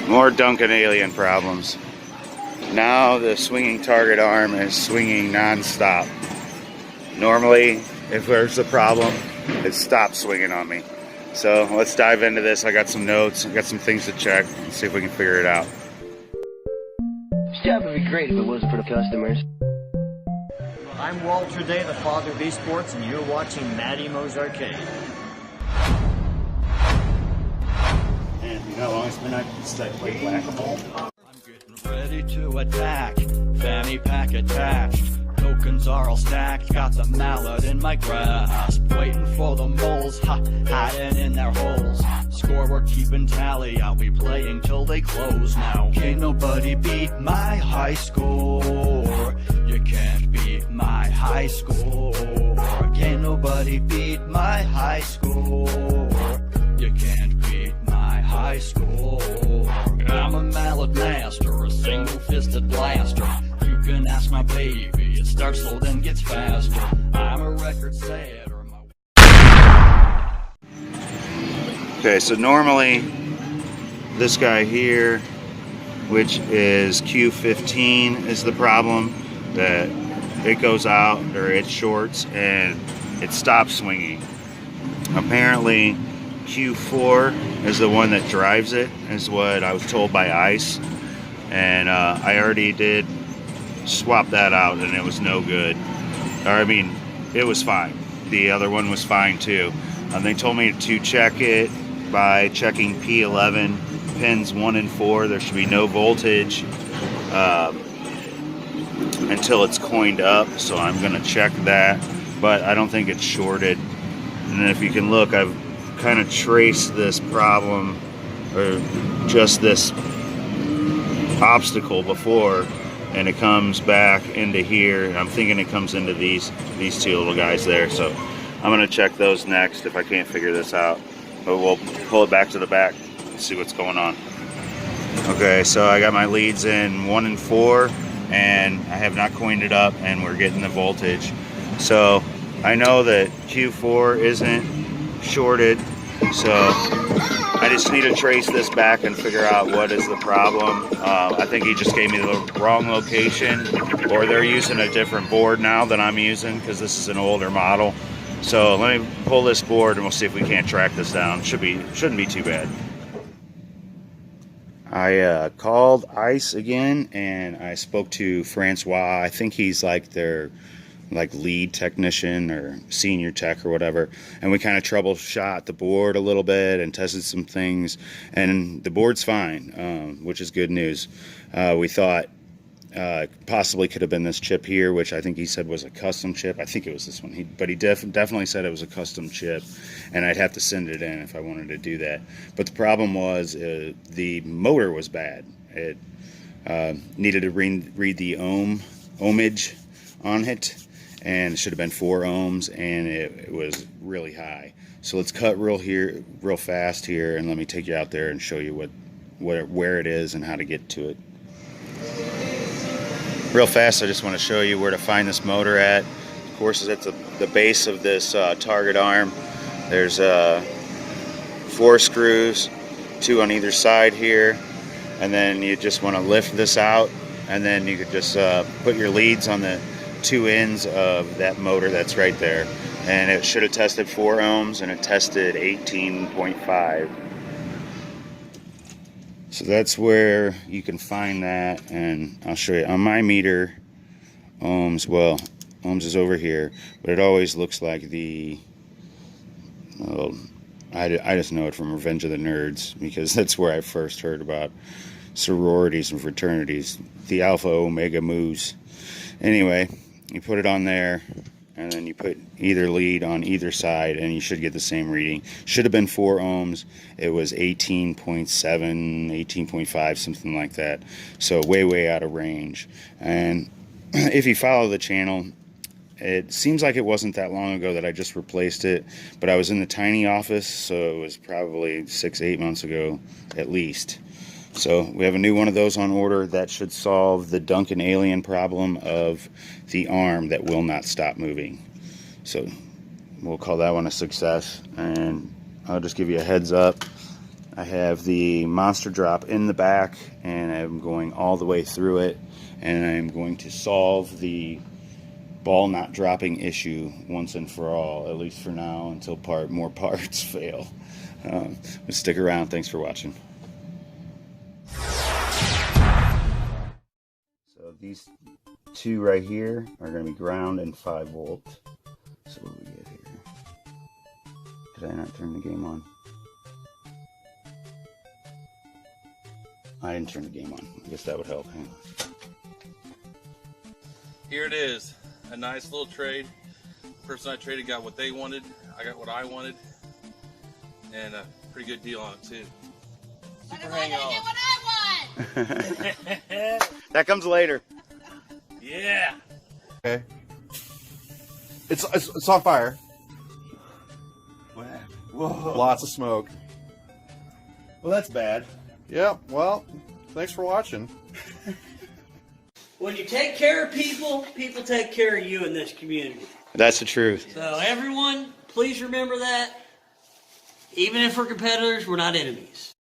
More Duncan alien problems. Now the swinging target arm is swinging non-stop. Normally, if there's a problem, it stops swinging on me. So let's dive into this. I got some notes, I got some things to check, and see if we can figure it out. This job would be great if it wasn't for the customers. I'm Walter Day, the father of esports, and you're watching Matty Mo's Arcade. And you know how long it's been since I played Whac-A-Mole? I'm getting ready to attack. Fanny pack attached. Tokens are all stacked. Got the mallet in my grasp. Waiting for the moles, hiding in their holes. Score, we're keeping tally. I'll be playing till they close now. Can't nobody beat my high score. You can't beat my high score. Can't nobody beat my high score. You can't beat my high score. I'm a mallet master, a single-fisted blaster. You can ask my baby, it starts slow then gets faster. I'm a record setter. Okay, so normally this guy here, which is Q15, is the problem, that it goes out or it shorts and it stops swinging. Apparently Q4 is the one that drives it, is what I was told by ICE, and I already did swap that out and it was no good. Or I mean, it was fine. The other one was fine too. They told me to check it by checking P11 pins 1 and 4. There should be no voltage until it's coined up, so I'm gonna check that, but I don't think it's shorted. And if you can look, I've kind of traced this problem, or just this obstacle before, and it comes back into here. I'm thinking it comes into these two little guys there, so I'm gonna check those next if I can't figure this out. But we'll pull it back to the back and see what's going on. Okay, so I got my leads in 1 and 4, and I have not coined it up, and we're getting the voltage. So I know that Q4 isn't shorted, so I just need to trace this back and figure out what is the problem. I think he just gave me the wrong location, or they're using a different board now than I'm using, because this is an older model. So let me pull this board and we'll see if we can't track this down. Shouldn't be too bad. I called ICE again, and I spoke to Francois. I think he's like their lead technician or senior tech or whatever, and we kind of troubleshot the board a little bit and tested some things, and the board's fine, which is good news. We thought possibly could have been this chip here, which I think he said was a custom chip. I think it was this one, but he definitely said it was a custom chip, and I'd have to send it in if I wanted to do that. But the problem was the motor was bad. It needed to read the ohmage on it, and it should have been 4 ohms, and it was really high. So let's cut real fast here, and let me take you out there and show you where it is and how to get to it. Real fast, I just want to show you where to find this motor at. Of course, it's at the base of this target arm. There's 4 screws, 2 on either side here, and then you just want to lift this out, and then you could just put your leads on the 2 ends of that motor that's right there. And it should have tested 4 ohms, and it tested 18.5. So that's where you can find that, and I'll show you on my meter. Ohms, well, ohms is over here, but it always looks like I just know it from Revenge of the Nerds, because that's where I first heard about sororities and fraternities, the Alpha Omega Moos. Anyway, you put it on there, and then you put either lead on either side, and you should get the same reading. Should have been 4 ohms. It was 18.7, 18.5, something like that. So way out of range. And if you follow the channel, it seems like it wasn't that long ago that I just replaced it, but I was in the tiny office, so it was probably 6-8 months ago at least. So we have a new one of those on order. That should solve the Duncan alien problem of the arm that will not stop moving. So we'll call that one a success, and I'll just give you a heads up. I have the monster drop in the back, and I'm going all the way through it, and I'm going to solve the ball not dropping issue once and for all, at least for now, until more parts fail. Stick around. Thanks for watching. So these two right here are going to be ground and 5 volt. So what do we get here? Did I not turn the game on? I didn't turn the game on. I guess that would help. Hang on. Here it is. A nice little trade. The person I traded got what they wanted. I got what I wanted. And a pretty good deal on it too. Super hang on. Get what I want. That comes later. Yeah. Okay. It's on fire. Whoa. Lots of smoke. Well, that's bad. Yeah, well, thanks for watching. When you take care of people, people take care of you in this community. That's the truth. So everyone, please remember that. Even if we're competitors, we're not enemies.